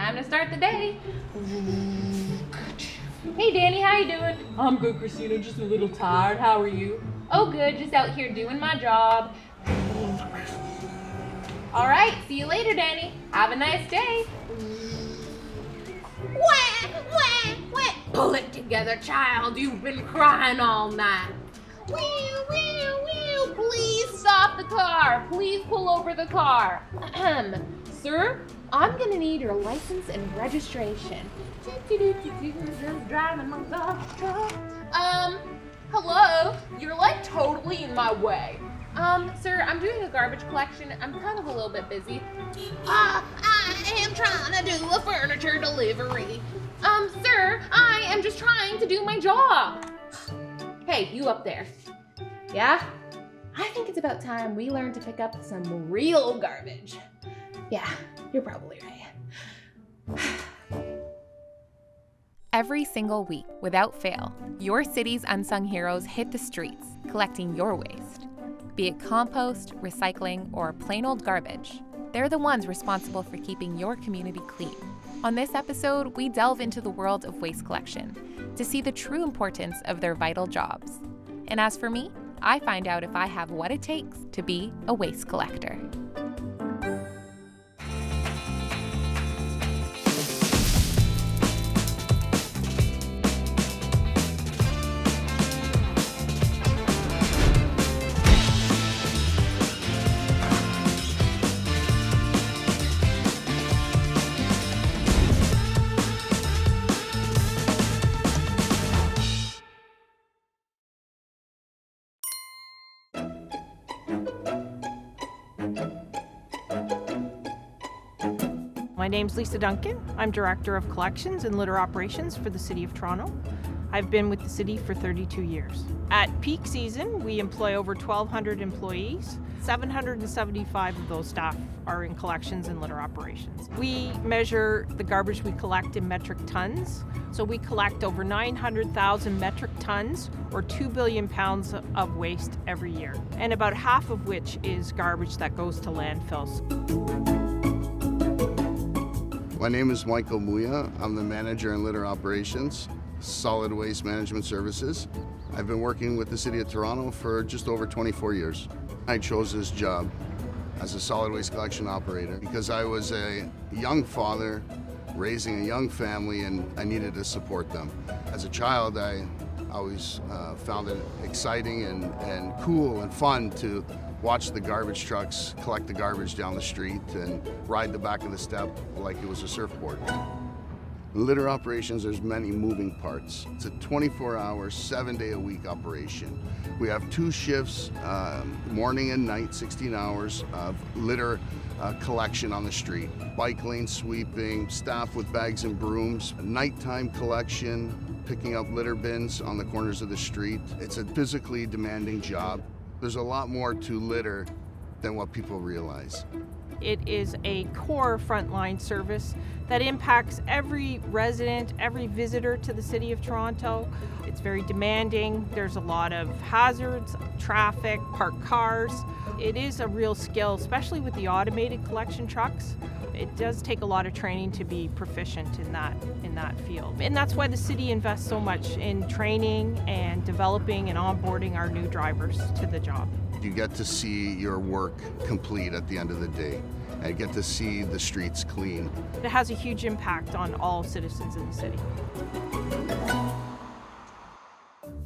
Time to start the day. Hey Danny, how you doing? I'm good, Christina, just a little tired. How are you? Oh good, just out here doing my job. All right, see you later, Danny. Have a nice day. Wah, wah, wah. Pull it together, child. You've been crying all night. Wheel, wheel, wheel. Please stop the car. Please pull over the car. Sir, I'm gonna need your license and registration. Just driving my garbage truck. Hello? You're like totally in my way. Sir, I'm doing a garbage collection. I'm kind of a little bit busy. I am trying to do a furniture delivery. Sir, I am just trying to do my job. Hey, you up there. Yeah? I think it's about time we learn to pick up some real garbage. Yeah, you're probably right. Every single week, without fail, your city's unsung heroes hit the streets, collecting your waste. Be it compost, recycling, or plain old garbage, they're the ones responsible for keeping your community clean. On this episode, we delve into the world of waste collection to see the true importance of their vital jobs. And as for me, I find out if I have what it takes to be a waste collector. My name's Lisa Duncan. I'm Director of Collections and Litter Operations for the City of Toronto. I've been with the city for 32 years. At peak season, we employ over 1,200 employees. 775 of those staff are in collections and litter operations. We measure the garbage we collect in metric tons. So we collect over 900,000 metric tons, or 2 billion pounds of waste every year, and about half of which is garbage that goes to landfills. My name is Michael Muya. I'm the manager in litter operations, solid waste management services. I've been working with the City of Toronto for just over 24 years. I chose this job as a solid waste collection operator because I was a young father raising a young family and I needed to support them. As a child, I always found it exciting and cool and fun to watch the garbage trucks collect the garbage down the street and ride the back of the step like it was a surfboard. In litter operations, there's many moving parts. It's a 24-hour, 7-day-a-week operation. We have 2 shifts, morning and night, 16 hours of litter collection on the street. Bike lane sweeping, staff with bags and brooms, nighttime collection, picking up litter bins on the corners of the street. It's a physically demanding job. There's a lot more to litter than what people realize. It is a core frontline service that impacts every resident, every visitor to the City of Toronto. It's very demanding. There's a lot of hazards, traffic, parked cars. It is a real skill, especially with the automated collection trucks. It does take a lot of training to be proficient in that field. And that's why the city invests so much in training and developing and onboarding our new drivers to the job. You get to see your work complete at the end of the day and get to see the streets clean. It has a huge impact on all citizens in the city.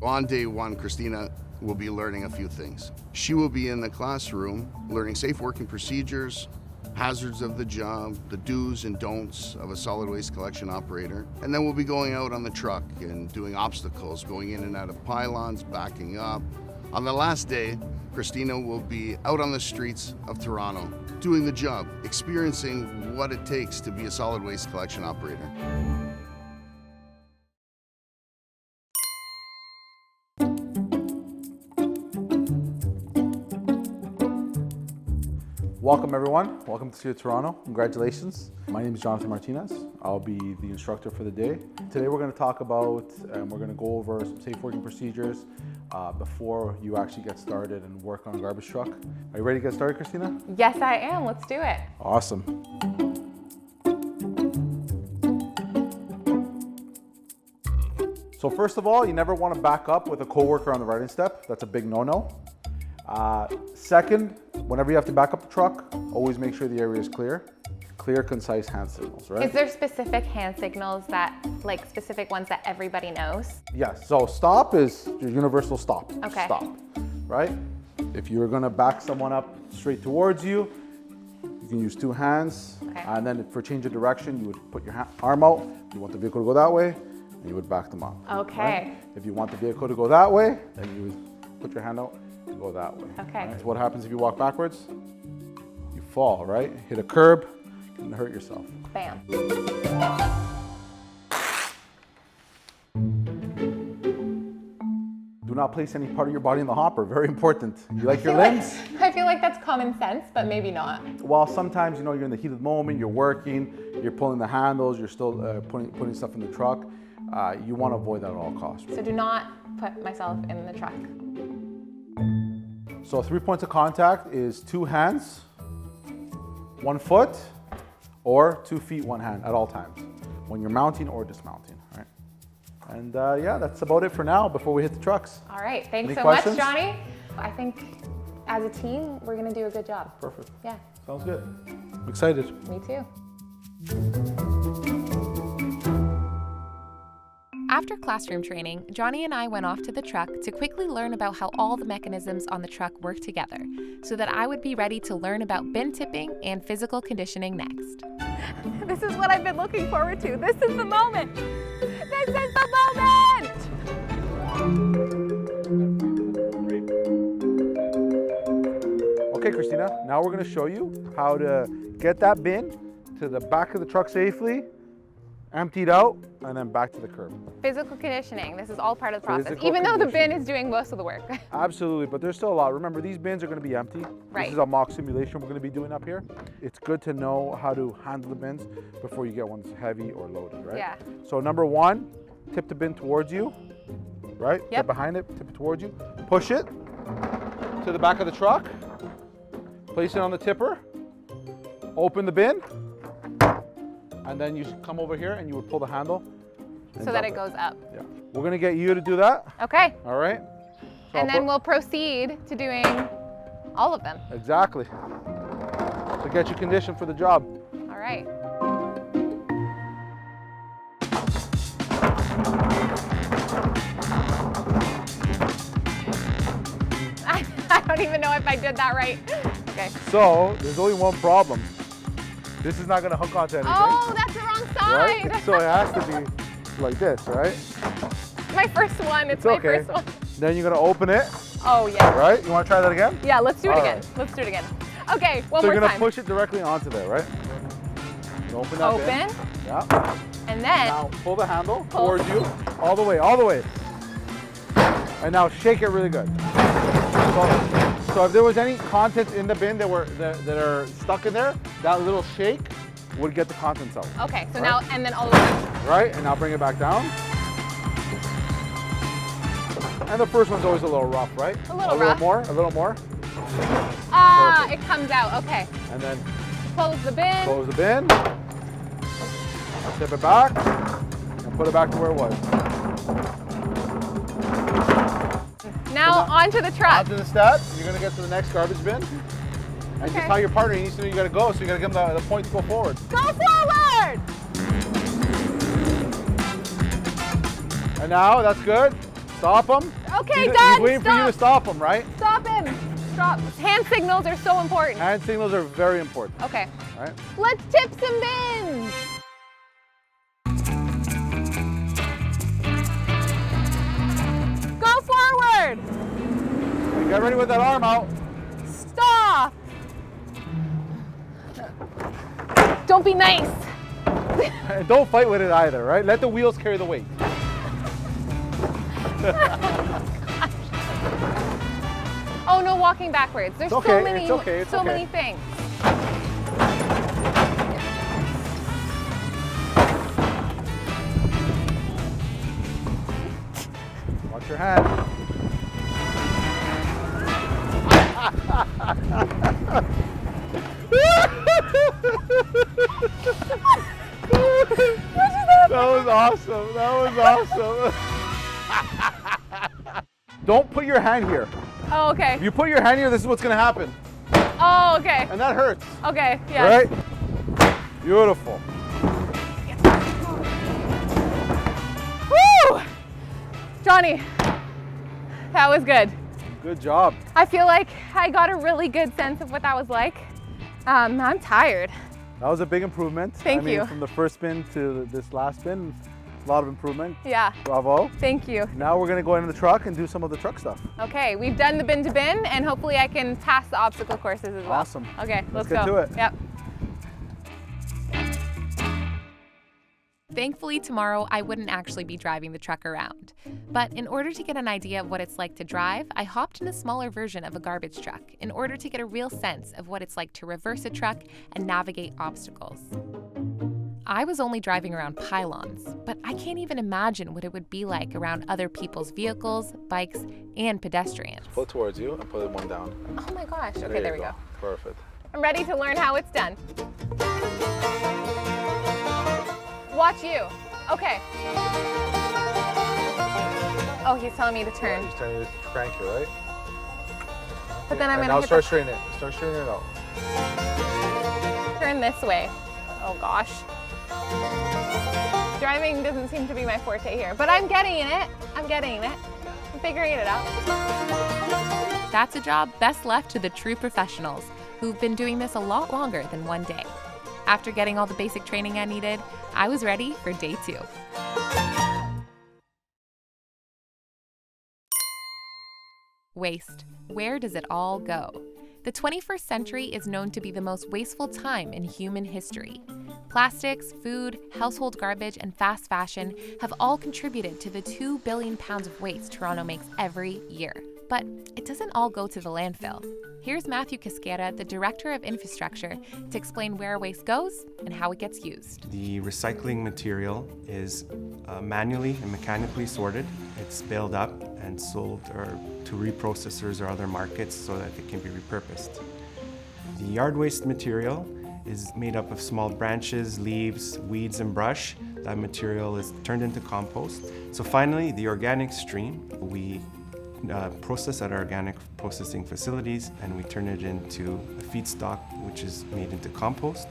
On day 1, Christina will be learning a few things. She will be in the classroom learning safe working procedures, hazards of the job, the do's and don'ts of a solid waste collection operator. And then we'll be going out on the truck and doing obstacles, going in and out of pylons, backing up. On the last day, Christina will be out on the streets of Toronto, doing the job, experiencing what it takes to be a solid waste collection operator. Welcome everyone, welcome to City of Toronto, congratulations. My name is Jonathan Martinez, I'll be the instructor for the day. Today we're going to talk about, and we're going to go over some safe working procedures before you actually get started and work on a garbage truck. Are you ready to get started, Christina? Yes, I am. Let's do it. Awesome. So first of all, you never want to back up with a coworker on the riding step. That's a big no-no. Second, whenever you have to back up the truck, always make sure the area is clear. Clear, concise hand signals, right? Is there specific hand signals that, like specific ones that everybody knows? Yes, so stop is your universal stop. Okay. Stop, right? If you're gonna back someone up straight towards you, you can use two hands. Okay. And then for change of direction, you would put your arm out. You want the vehicle to go that way, and you would back them up. Okay. Right? If you want the vehicle to go that way, then you would put your hand out and go that way. Okay. Right? So what happens if you walk backwards? You fall, right? Hit a curb and hurt yourself. Bam. Do not place any part of your body in the hopper. Very important. You like your limbs? I feel like that's common sense, but maybe not. Well, sometimes, you know, you're in the heat of the moment, you're working, you're pulling the handles, you're still putting stuff in the truck. You want to avoid that at all costs. So do not put myself in the truck. So 3 points of contact is 2 hands, 1 foot, or 2 feet, 1 hand at all times, when you're mounting or dismounting, right? And yeah, that's about it for now before we hit the trucks. All right, thanks Any so questions? much, Johnny. I think as a team, we're gonna do a good job. Perfect. Yeah, Sounds good. I'm excited. me too. After classroom training, Johnny and I went off to the truck to quickly learn about how all the mechanisms on the truck work together, so that I would be ready to learn about bin tipping and physical conditioning next. This is what I've been looking forward to. This is the moment. This is the moment! Okay, Christina, now we're gonna show you how to get that bin to the back of the truck safely, emptied out, and then back to the curb. Physical conditioning. This is all part of the process, Physical even though the bin conditioning. is doing most of the work. Absolutely, but there's still a lot. Remember, these bins are gonna be empty. Right. This is a mock simulation we're gonna be doing up here. It's good to know how to handle the bins before you get ones heavy or loaded, right? Yeah. So number 1, tip the bin towards you, right? Yep. Get behind it, tip it towards you. Push it to the back of the truck. Place it on the tipper. Open the bin. And then you come over here and you would pull the handle. and So that dump it goes up. Yeah. We're gonna get you to do that, Okay, all right? So and I'll then put- we'll proceed to doing all of them. Exactly. To get you conditioned for the job. All right. I don't even know if I did that right. Okay. So there's only one problem. This is not gonna hook onto anything, Oh, that's the wrong side. right? So it has to be like this, right? My first one. It's It's my okay. first one. Then you're gonna open it, Oh, yeah. right? You wanna try that again? Yeah, let's do it All again. right. Let's do it again. Okay, one So more you're gonna time. push it directly onto there, right? You open that bin. Open, Yeah. and then, Now pull the handle Pull. towards you, all the way, all the way. And now shake it really good. So if there was any contents in the bin that are stuck in there, that little shake would get the contents out. okay, so Right. now, and then all the way. Right? And now bring it back down. And the first one's always a little rough, right? A little rough. More, a little more. Ah, Perfect. it comes out, okay. And then Close the bin. close the bin. Tip it back and put it back to where it was. Now onto the truck. Onto the step, you're gonna get to the next garbage bin. And Okay. just tell your partner, he needs to know you gotta go, so you gotta give him the point to go forward. Go forward! And now, that's good. Stop him. Okay, He's done. waiting for you to Stop. stop him, right? Stop him. Stop. Hand signals are so important. Hand signals are very important, Okay. right? Let's tip some bins. Go forward. And get ready with that arm out. Stop. Don't be nice. And don't fight with it either, right? Let the wheels carry the weight. Oh, no walking backwards. There's It's so okay, many, it's okay, it's so okay. many things. Watch your hand. That was awesome. That was awesome. Don't put your hand here. Oh, okay. If you put your hand here, this is what's gonna happen. Oh, okay. And that hurts. Okay, yeah. Right? Beautiful. Woo! Johnny, that was good. Good job. I feel like I got a really good sense of what that was like. I'm tired. That was a big improvement. Thank you. From the first spin to this last spin, a lot of improvement. Yeah. Bravo. Thank you. Now we're gonna go into the truck and do some of the truck stuff. Okay, we've done the bin to bin, and hopefully I can pass the obstacle courses as well. Awesome. Okay, let's get go. to it. Yep. Thankfully, tomorrow I wouldn't actually be driving the truck around. But in order to get an idea of what it's like to drive, I hopped in a smaller version of a garbage truck in order to get a real sense of what it's like to reverse a truck and navigate obstacles. I was only driving around pylons, but I can't even imagine what it would be like around other people's vehicles, bikes, and pedestrians. Pull it towards you and put one down. Oh my gosh. Okay, there we go. Perfect. I'm ready to learn how it's done. Watch you. Okay. Oh, he's telling me to turn. He's telling you to crank it, right? But then I'm and gonna now start straightening it. Start straightening it out. turn this way. Oh gosh. Driving doesn't seem to be my forte here, but I'm getting it. I'm figuring it out. That's a job best left to the true professionals who've been doing this a lot longer than one day. After getting all the basic training I needed, I was ready for day 2. Waste. Where does it all go? The 21st century is known to be the most wasteful time in human history. Plastics, food, household garbage, and fast fashion have all contributed to the 2 billion pounds of waste Toronto makes every year. But it doesn't all go to the landfill. Here's Matthew Casquera, the Director of Infrastructure, to explain where waste goes and how it gets used. The recycling material is manually and mechanically sorted. It's baled up and sold to reprocessors or other markets so that it can be repurposed. The yard waste material is made up of small branches, leaves, weeds, and brush. That material is turned into compost. So finally, the organic stream, we process at our organic processing facilities, and we turn it into a feedstock which is made into compost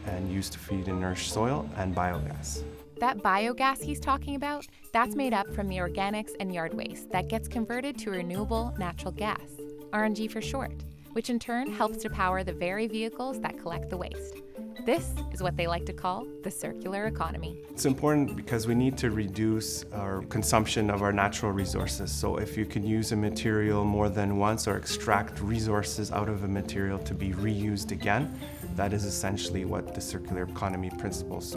and used to feed and nourish soil and biogas. That biogas he's talking about, that's made up from the organics and yard waste that gets converted to renewable natural gas, RNG for short, which in turn helps to power the very vehicles that collect the waste. This is what they like to call the circular economy. It's important because we need to reduce our consumption of our natural resources. So if you can use a material more than once or extract resources out of a material to be reused again, that is essentially what the circular economy principles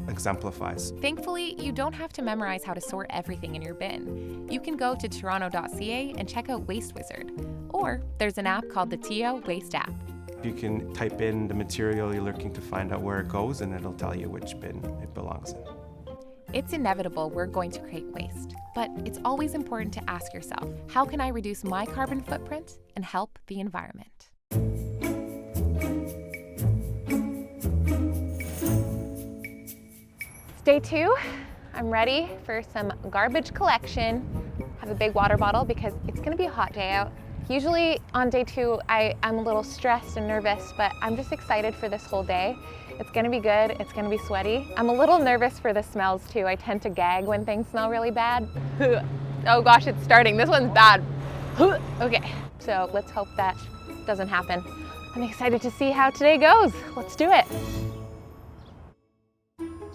exemplifies. Thankfully, you don't have to memorize how to sort everything in your bin. You can go to toronto.ca and check out Waste Wizard. Or there's an app called the TIA Waste app. You can type in the material you're looking to find out where it goes, and it'll tell you which bin it belongs in. It's inevitable we're going to create waste, but it's always important to ask yourself, how can I reduce my carbon footprint and help the environment? It's day 2. I'm ready for some garbage collection. I have a big water bottle because it's gonna be a hot day out. Usually on day 2, I'm a little stressed and nervous, but I'm just excited for this whole day. It's gonna be good, it's gonna be sweaty. I'm a little nervous for the smells too. I tend to gag when things smell really bad. Oh gosh, it's starting. This one's bad. Okay, so let's hope that doesn't happen. I'm excited to see how today goes. Let's do it.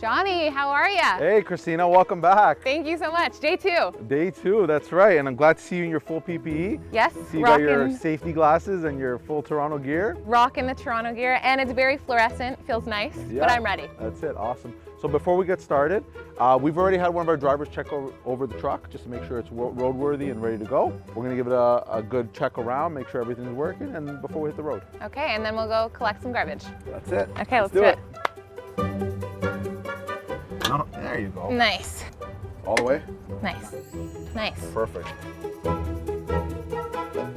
Johnny, how are ya? Hey, Christina, welcome back. Thank you so much. Day 2. Day 2, that's right. And I'm glad to see you in your full PPE. Yes, See you got your safety glasses and your full Toronto gear. Rocking the Toronto gear, and it's very fluorescent, feels nice, Yeah, but I'm ready. That's it, awesome. So before we get started, we've already had one of our drivers check over the truck just to make sure it's roadworthy and ready to go. We're gonna give it a good check around, make sure everything's working, and before we hit the road. Okay, and then we'll go collect some garbage. That's it. Okay, let's do it. There you go. Nice, All the way? nice, nice. Perfect.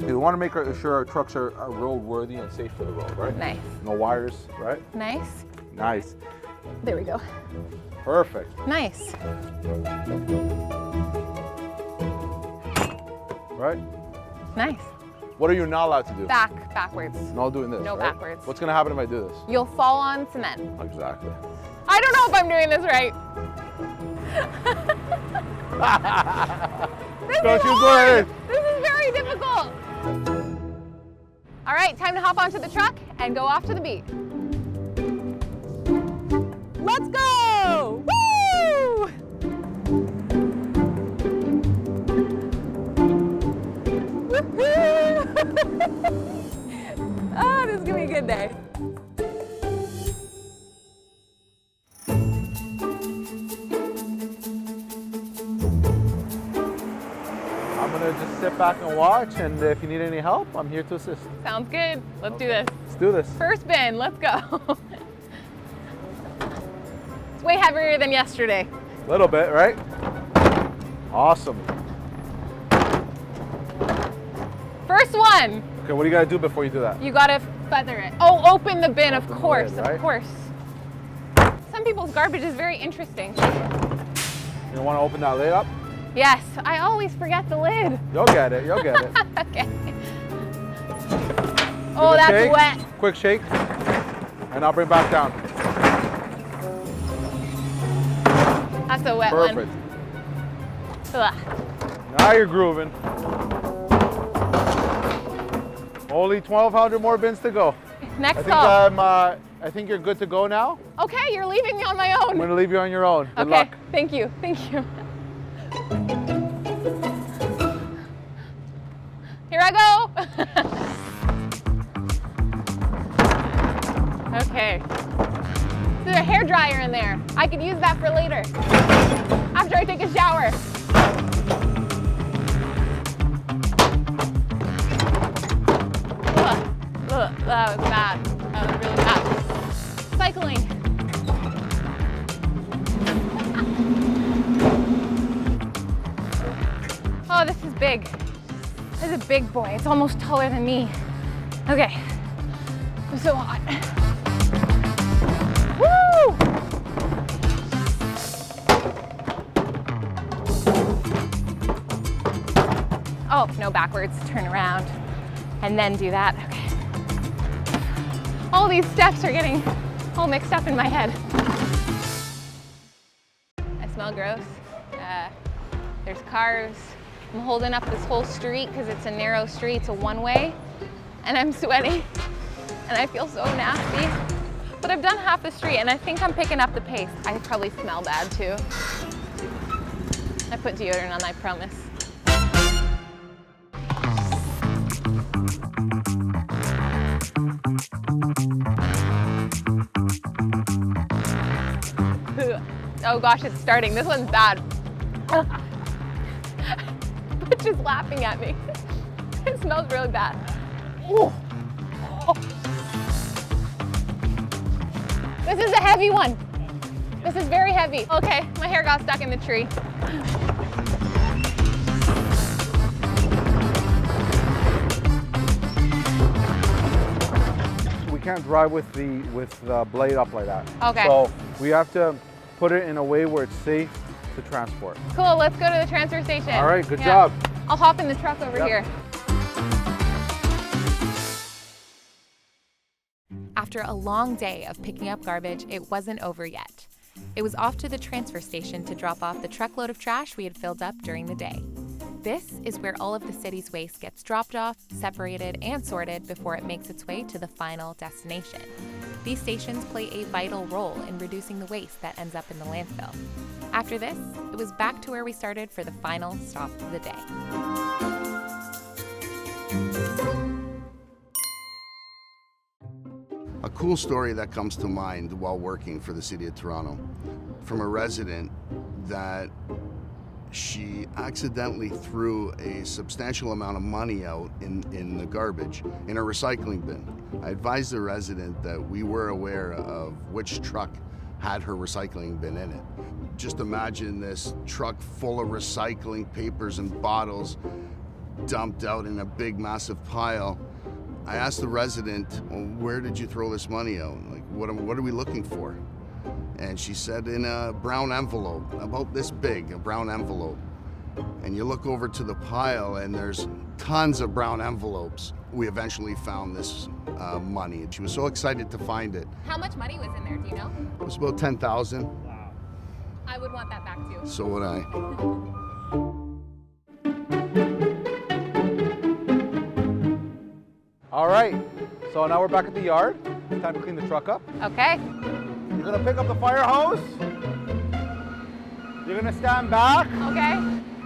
We want to make sure our trucks are roadworthy and safe for the road, right? Nice. No wires, right? Nice. Nice. There we go. Perfect. Nice. right? Nice. What are you not allowed to do? Backwards. No doing this, No right? backwards. What's gonna happen if I do this? You'll fall on cement. Exactly. I don't know if I'm doing this right. Don't you go ahead. This is very difficult. All right, time to hop onto the truck and go off to the beat. Let's go! Woo! Woo-hoo! Oh, this is gonna be a good day. I'm gonna just sit back and watch, and if you need any help, I'm here to assist. Sounds good. Let's do this. Let's do this. First bin, let's go. It's way heavier than yesterday. A little bit, right? Awesome. First one. Okay, what do you gotta do before you do that? You gotta feather it. Oh, open the bin, of Open the course, lid, right? of course. Some people's garbage is very interesting. You don't wanna open that lid up? Yes, I always forget the lid. You'll get it, you'll get it. Okay. Give Oh, it a that's shake, wet. Quick shake, and I'll bring back down. That's a wet Perfect. one. Ugh. Now you're grooving. Only 1,200 more bins to go. Next I think up. I think you're good to go now. Okay, you're leaving me on my I'm own. gonna leave you on your own. Good Okay, luck. thank you, thank you. Here I go. Okay. There's a hair dryer in there. I could use that for later. After I take a shower. Ugh, that was bad. That was really bad. Cycling. Oh, this is big. This is a big boy. It's almost taller than me. Okay. I'm so hot. Woo! Oh, no, backwards. Turn around and then do that. Okay. All these steps are getting all mixed up in my head. I smell gross. There's cars. I'm holding up this whole street because it's a narrow street, it's a one-way, and I'm sweating, and I feel so nasty. But I've done half the street, and I think I'm picking up the pace. I probably smell bad too. I put deodorant on, I promise. Oh gosh, it's starting. This one's bad. It's just laughing at me. It smells really bad. Ooh. Oh. This is a heavy one. This is very heavy. Okay, my hair got stuck in the tree. We can't drive with the blade up like that. Okay. So we have to put it in a way where it's safe to transport. Cool, let's go to the transfer station. All right, good job. I'll hop in the truck over here. After a long day of picking up garbage, it wasn't over yet. It was off to the transfer station to drop off the truckload of trash we had filled up during the day. This is where all of the city's waste gets dropped off, separated, and sorted before it makes its way to the final destination. These stations play a vital role in reducing the waste that ends up in the landfill. After this, it was back to where we started for the final stop of the day. A cool story that comes to mind while working for the City of Toronto from a resident that she accidentally threw a substantial amount of money out in the garbage in a recycling bin. I advised the resident that we were aware of which truck had her recycling bin in it. Just imagine this truck full of recycling papers and bottles dumped out in a big, massive pile. I asked the resident, well, where did you throw this money out? Like, what are we looking for? And she said in a brown envelope, about this big, a brown envelope. and you look over to the pile and there's tons of brown envelopes. We eventually found this money. She was so excited to find it. How much money was in there, do you know? It was about 10,000. I would want that back too. So would I. All right, so now we're back at the yard. It's time to clean the truck up. Okay. You're gonna pick up the fire hose. You're gonna stand back Okay.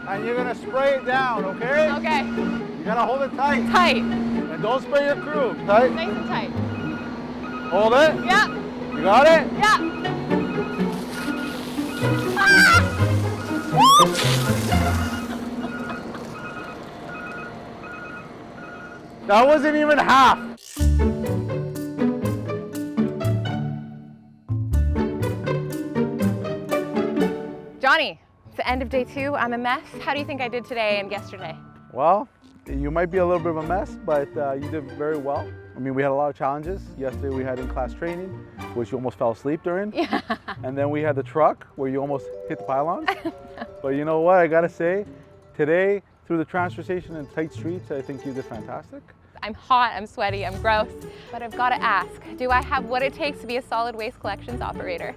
and you're gonna spray it down, okay? Okay. You gotta hold it tight. Tight. And don't spray your crew. Tight. Nice and tight. Hold it. Yeah. You got it? Yeah. That wasn't even half. Johnny, it's the end of day 2. I'm a mess. How do you think I did today and yesterday? Well, you might be a little bit of a mess, but you did very well. I mean, we had a lot of challenges. Yesterday we had in-class training, which you almost fell asleep during. Yeah. And then we had the truck where you almost hit the pylons. But you know what, I gotta say, today, through the transfer station and tight streets, I think you did fantastic. I'm hot, I'm sweaty, I'm gross, but I've got to ask, do I have what it takes to be a solid waste collections operator?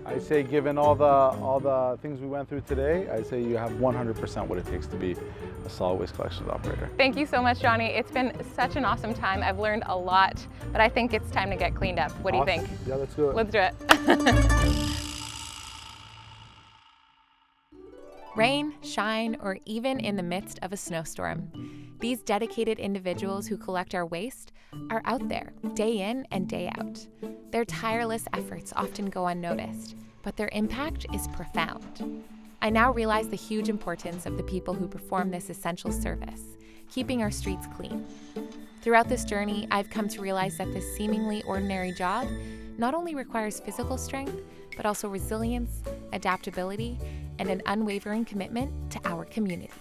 I say, given all the things we went through today, I say you have 100% what it takes to be a solid waste collections operator. Thank you so much, Johnny. It's been such an awesome time. I've learned a lot, but I think it's time to get cleaned up. What do you think? Yeah, let's do it. Let's do it. Rain, shine, or even in the midst of a snowstorm, these dedicated individuals who collect our waste are out there day in and day out. Their tireless efforts often go unnoticed, but their impact is profound. I now realize the huge importance of the people who perform this essential service, keeping our streets clean. Throughout this journey, I've come to realize that this seemingly ordinary job not only requires physical strength, but also resilience, adaptability, and an unwavering commitment to our communities.